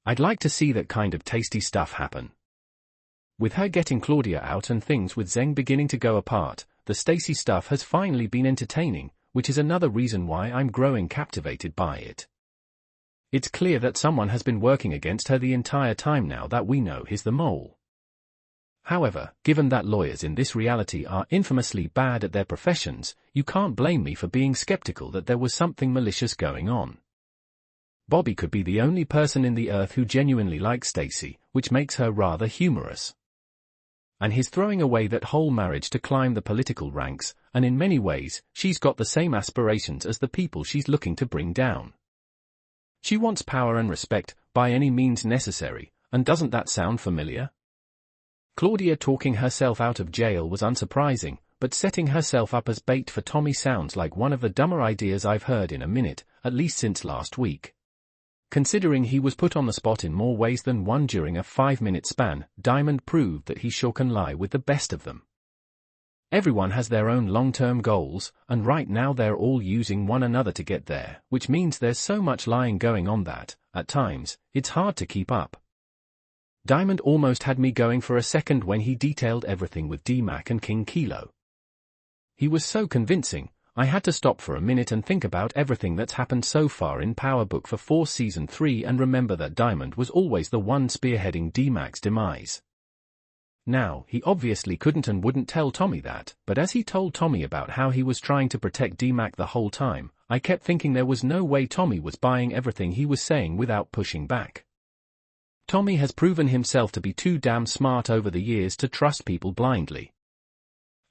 I'd like to see that kind of tasty stuff happen. With her getting Claudia out and things with Zeng beginning to go apart, the Stacy stuff has finally been entertaining, which is another reason why I'm growing captivated by it. It's clear that someone has been working against her the entire time now that we know he's the mole. However, given that lawyers in this reality are infamously bad at their professions, you can't blame me for being skeptical that there was something malicious going on. Bobby could be the only person in the earth who genuinely likes Stacy, which makes her rather humorous. And he's throwing away that whole marriage to climb the political ranks, and in many ways, she's got the same aspirations as the people she's looking to bring down. She wants power and respect, by any means necessary, and doesn't that sound familiar? Claudia talking herself out of jail was unsurprising, but setting herself up as bait for Tommy sounds like one of the dumber ideas I've heard in a minute, at least since last week. Considering he was put on the spot in more ways than one during a 5-minute span, Diamond proved that he sure can lie with the best of them. Everyone has their own long-term goals, and right now they're all using one another to get there, which means there's so much lying going on that, at times, it's hard to keep up. Diamond almost had me going for a second when he detailed everything with D-Mac and King Kilo. He was so convincing, I had to stop for a minute and think about everything that's happened so far in Power Book for 4 Season 3 and remember that Diamond was always the one spearheading D-Mac's demise. Now, he obviously couldn't and wouldn't tell Tommy that, but as he told Tommy about how he was trying to protect D-Mac the whole time, I kept thinking there was no way Tommy was buying everything he was saying without pushing back. Tommy has proven himself to be too damn smart over the years to trust people blindly.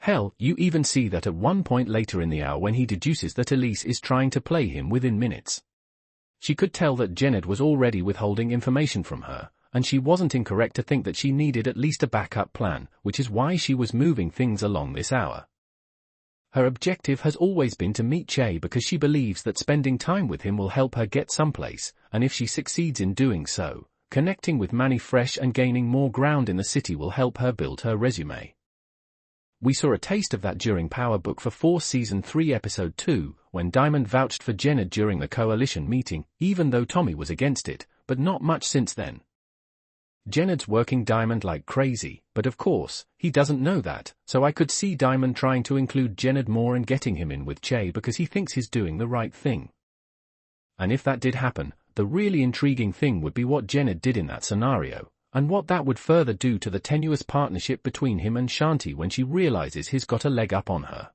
Hell, you even see that at one point later in the hour when he deduces that Elise is trying to play him within minutes. She could tell that Jenard was already withholding information from her, and she wasn't incorrect to think that she needed at least a backup plan, which is why she was moving things along this hour. Her objective has always been to meet Che because she believes that spending time with him will help her get someplace, and if she succeeds in doing so, connecting with Manny Fresh and gaining more ground in the city will help her build her resume. We saw a taste of that during Power Book for 4 Season 3 Episode 2, when Diamond vouched for Jenard during the coalition meeting, even though Tommy was against it, but not much since then. Jenard's working Diamond like crazy, but of course, he doesn't know that, so I could see Diamond trying to include Jenard more and getting him in with Che because he thinks he's doing the right thing. And if that did happen, the really intriguing thing would be what Jenard did in that scenario, and what that would further do to the tenuous partnership between him and Shanti when she realizes he's got a leg up on her.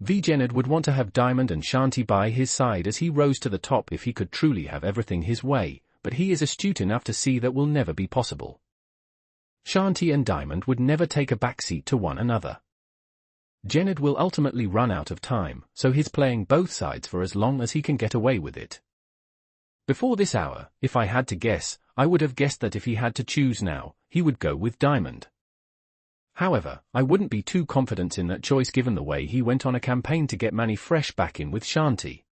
Jenard would want to have Diamond and Shanti by his side as he rose to the top if he could truly have everything his way, but he is astute enough to see that will never be possible. Shanti and Diamond would never take a backseat to one another. Jenard will ultimately run out of time, so he's playing both sides for as long as he can get away with it. Before this hour, if I had to guess, I would have guessed that if he had to choose now, he would go with Diamond. However, I wouldn't be too confident in that choice given the way he went on a campaign to get Manny Fresh back in with Shanti.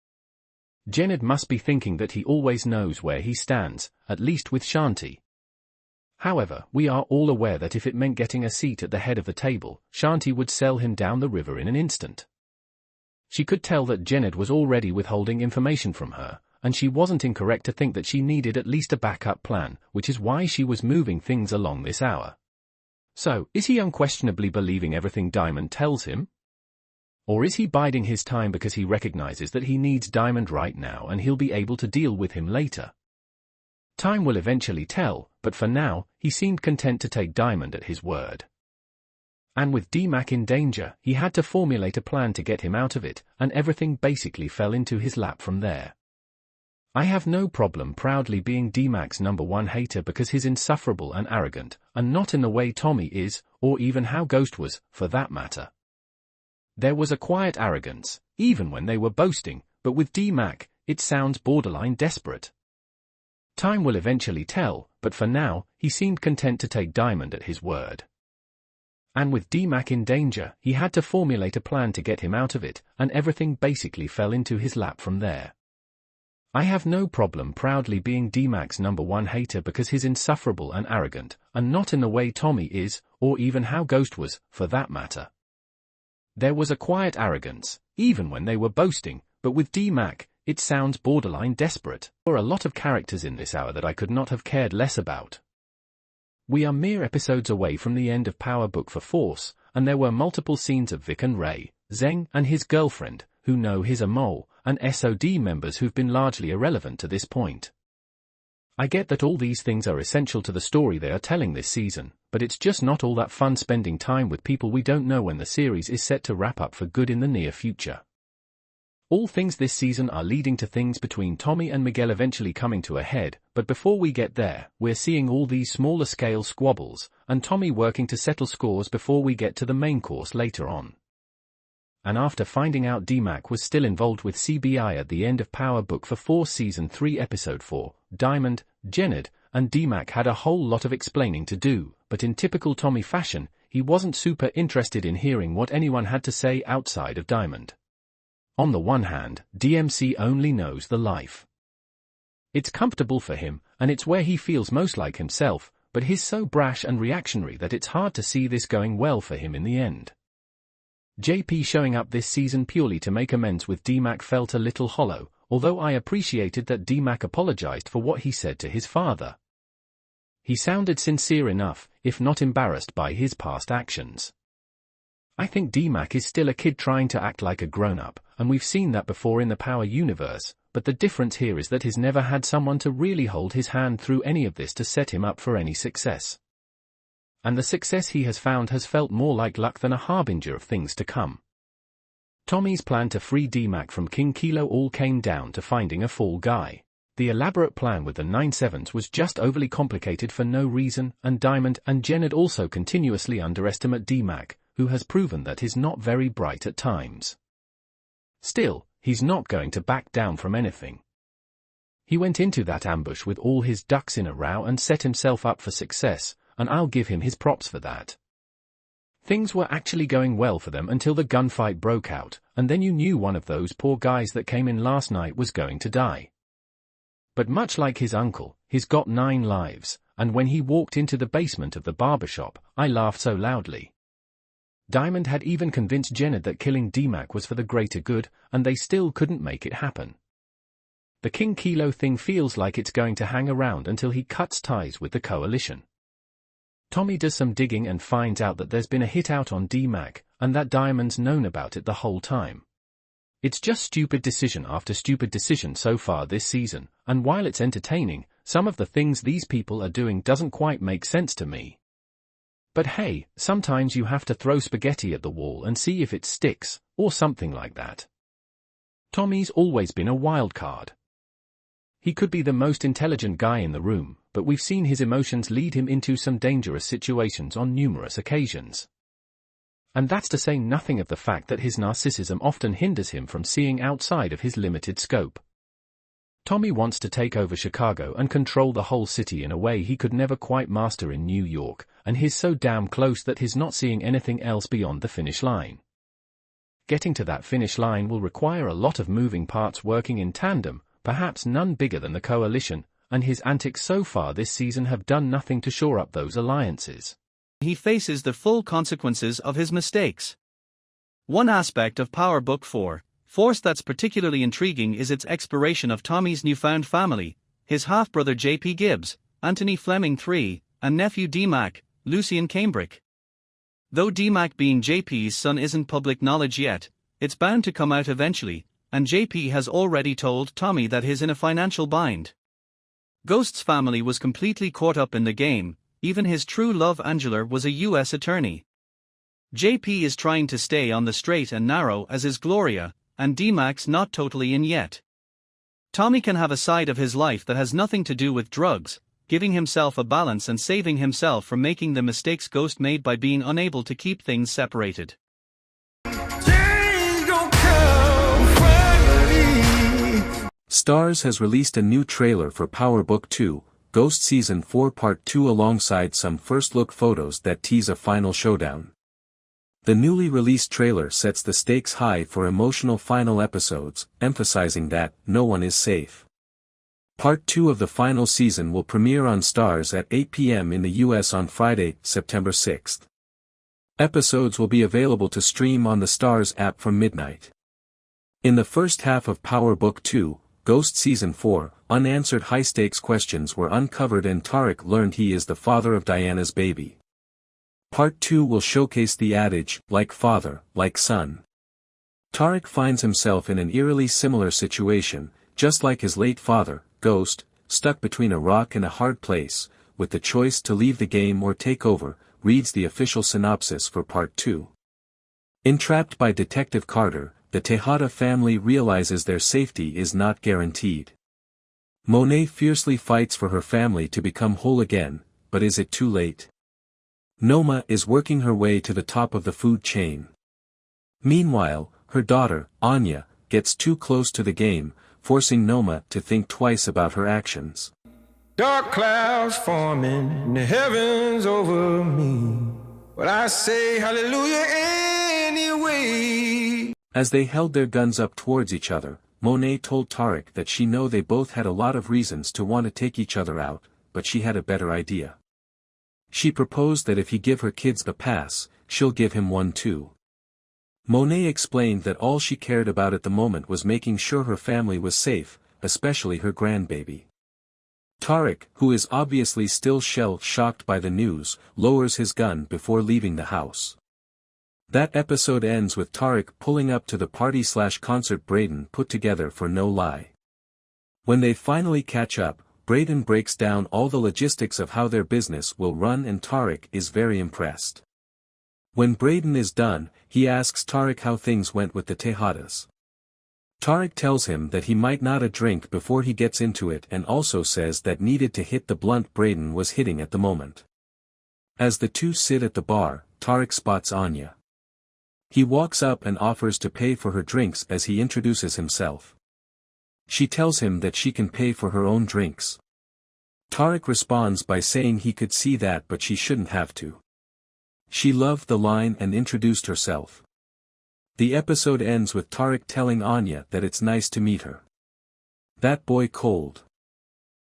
Jenard must be thinking that he always knows where he stands, at least with Shanti. However, we are all aware that if it meant getting a seat at the head of the table, Shanti would sell him down the river in an instant. She could tell that Jenard was already withholding information from her, and she wasn't incorrect to think that she needed at least a backup plan, which is why she was moving things along this hour. So, is he unquestionably believing everything Diamond tells him? Or is he biding his time because he recognizes that he needs Diamond right now and he'll be able to deal with him later? Time will eventually tell, but for now, he seemed content to take Diamond at his word. And with D-Mac in danger, he had to formulate a plan to get him out of it, and everything basically fell into his lap from there. I have no problem proudly being D-Mac's #1 hater because he's insufferable and arrogant, and not in the way Tommy is, or even how Ghost was, for that matter. There was a quiet arrogance, even when they were boasting, but with D-Mac, it sounds borderline desperate. Time will eventually tell, but for now, he seemed content to take Diamond at his word. And with D-Mac in danger, he had to formulate a plan to get him out of it, and everything basically fell into his lap from there. I have no problem proudly being D-Mac's #1 hater because he's insufferable and arrogant, and not in the way Tommy is, or even how Ghost was, for that matter. There was a quiet arrogance, even when they were boasting, but with D-Mac, it sounds borderline desperate. There were a lot of characters in this hour that I could not have cared less about. We are mere episodes away from the end of Power Book for Force, and there were multiple scenes of Vic and Ray, Zeng and his girlfriend, who know he's a mole, and SOD members who've been largely irrelevant to this point. I get that all these things are essential to the story they are telling this season, but it's just not all that fun spending time with people we don't know when the series is set to wrap up for good in the near future. All things this season are leading to things between Tommy and Miguel eventually coming to a head, but before we get there, we're seeing all these smaller scale squabbles, and Tommy working to settle scores before we get to the main course later on. And after finding out D-Mac was still involved with CBI at the end of Power Book for Force Season 3 Episode 4, Diamond, Jenard, and D-Mac had a whole lot of explaining to do, but in typical Tommy fashion, he wasn't super interested in hearing what anyone had to say outside of Diamond. On the one hand, DMC only knows the life. It's comfortable for him, and it's where he feels most like himself, but he's so brash and reactionary that it's hard to see this going well for him in the end. JP showing up this season purely to make amends with D-Mac felt a little hollow, although I appreciated that D-Mac apologized for what he said to his father. He sounded sincere enough, if not embarrassed by his past actions. I think D-Mac is still a kid trying to act like a grown-up, and we've seen that before in the Power universe, but the difference here is that he's never had someone to really hold his hand through any of this to set him up for any success. And the success he has found has felt more like luck than a harbinger of things to come. Tommy's plan to free D-Mac from King Kilo all came down to finding a fall guy. The elaborate plan with the 9/7s was just overly complicated for no reason, and Diamond and Jenard also continuously underestimate D-Mac, who has proven that he's not very bright at times. Still, he's not going to back down from anything. He went into that ambush with all his ducks in a row and set himself up for success, and I'll give him his props for that. Things were actually going well for them until the gunfight broke out, and then you knew one of those poor guys that came in last night was going to die. But much like his uncle, he's got 9 lives, and when he walked into the basement of the barbershop, I laughed so loudly. Diamond had even convinced Jenard that killing D-Mac was for the greater good, and they still couldn't make it happen. The King Kilo thing feels like it's going to hang around until he cuts ties with the coalition. Tommy does some digging and finds out that there's been a hit out on D-Mac, and that Diamond's known about it the whole time. It's just stupid decision after stupid decision so far this season, and while it's entertaining, some of the things these people are doing doesn't quite make sense to me. But hey, sometimes you have to throw spaghetti at the wall and see if it sticks, or something like that. Tommy's always been a wild card. He could be the most intelligent guy in the room, but we've seen his emotions lead him into some dangerous situations on numerous occasions. And that's to say nothing of the fact that his narcissism often hinders him from seeing outside of his limited scope. Tommy wants to take over Chicago and control the whole city in a way he could never quite master in New York, and he's so damn close that he's not seeing anything else beyond the finish line. Getting to that finish line will require a lot of moving parts working in tandem, perhaps none bigger than the coalition, and his antics so far this season have done nothing to shore up those alliances. He faces the full consequences of his mistakes. One aspect of Power Book 4, Force that's particularly intriguing is its exploration of Tommy's newfound family, his half-brother J.P. Gibbs, Anthony Fleming III, and nephew D-Mac, Lucien Cambric. Though D-Mac being J.P.'s son isn't public knowledge yet, it's bound to come out eventually, and J.P. has already told Tommy that he's in a financial bind. Ghost's family was completely caught up in the game, even his true love Angela was a U.S. attorney. J.P. is trying to stay on the straight and narrow as is Gloria, and D-Mac's not totally in yet. Tommy can have a side of his life that has nothing to do with drugs, giving himself a balance and saving himself from making the mistakes Ghost made by being unable to keep things separated. Starz has released a new trailer for Power Book 2, Ghost Season 4 Part 2 alongside some first-look photos that tease a final showdown. The newly released trailer sets the stakes high for emotional final episodes, emphasizing that no one is safe. Part 2 of the final season will premiere on Starz at 8 p.m. in the US on Friday, September 6th. Episodes will be available to stream on the Starz app from midnight. In the first half of Power Book 2, Ghost Season 4, unanswered high-stakes questions were uncovered and Tarek learned he is the father of Diana's baby. Part 2 will showcase the adage, like father, like son. Tarek finds himself in an eerily similar situation, just like his late father, Ghost, stuck between a rock and a hard place, with the choice to leave the game or take over, reads the official synopsis for Part 2. Entrapped by Detective Carter, the Tejada family realizes their safety is not guaranteed. Monet fiercely fights for her family to become whole again, but is it too late? Noma is working her way to the top of the food chain. Meanwhile, her daughter, Anya, gets too close to the game, forcing Noma to think twice about her actions. Dark clouds forming in the heavens over me, but I say hallelujah anyway. As they held their guns up towards each other, Monet told Tarek that she knew they both had a lot of reasons to want to take each other out, but she had a better idea. She proposed that if he give her kids a pass, she'll give him one too. Monet explained that all she cared about at the moment was making sure her family was safe, especially her grandbaby. Tarek, who is obviously still shell-shocked by the news, lowers his gun before leaving the house. That episode ends with Tarek pulling up to the party/concert Braden put together for No Lie. When they finally catch up, Braden breaks down all the logistics of how their business will run and Tarek is very impressed. When Braden is done, he asks Tarek how things went with the Tejadas. Tarek tells him that he might not a drink before he gets into it and also says that needed to hit the blunt Braden was hitting at the moment. As the two sit at the bar, Tarek spots Anya. He walks up and offers to pay for her drinks as he introduces himself. She tells him that she can pay for her own drinks. Tarek responds by saying he could see that but she shouldn't have to. She loved the line and introduced herself. The episode ends with Tarek telling Anya that it's nice to meet her. That boy cold.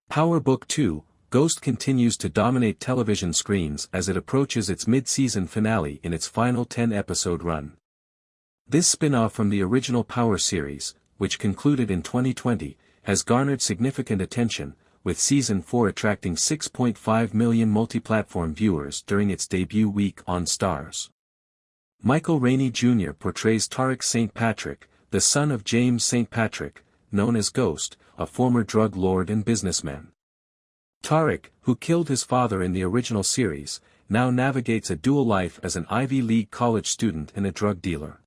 Power Book 2, Ghost continues to dominate television screens as it approaches its mid-season finale in its final 10-episode run. This spin-off from the original Power series, which concluded in 2020, has garnered significant attention, with Season 4 attracting 6.5 million multi-platform viewers during its debut week on Starz. Michael Rainey Jr. portrays Tarek St. Patrick, the son of James St. Patrick, known as Ghost, a former drug lord and businessman. Tarek, who killed his father in the original series, now navigates a dual life as an Ivy League college student and a drug dealer.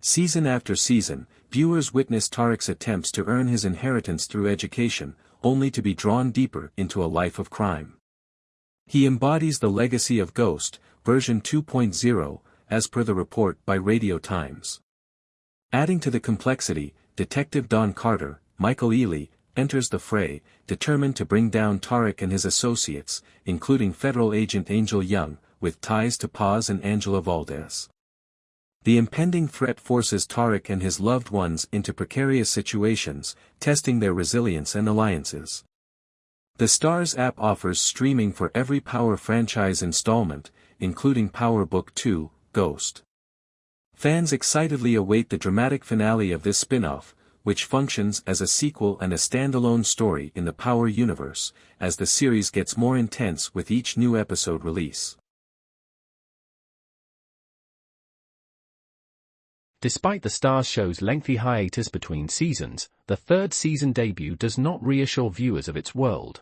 Season after season, viewers witness Tarek's attempts to earn his inheritance through education, only to be drawn deeper into a life of crime. He embodies the legacy of Ghost, version 2.0, as per the report by Radio Times. Adding to the complexity, Detective Don Carter, Michael Ealy, enters the fray, determined to bring down Tarek and his associates, including federal agent Angel Young, with ties to Paz and Angela Valdez. The impending threat forces Tarek and his loved ones into precarious situations, testing their resilience and alliances. The Starz app offers streaming for every Power franchise installment, including Power Book 2, Ghost. Fans excitedly await the dramatic finale of this spin-off, which functions as a sequel and a standalone story in the Power universe, as the series gets more intense with each new episode release. Despite the Starz show's lengthy hiatus between seasons, the third season debut does not reassure viewers of its world.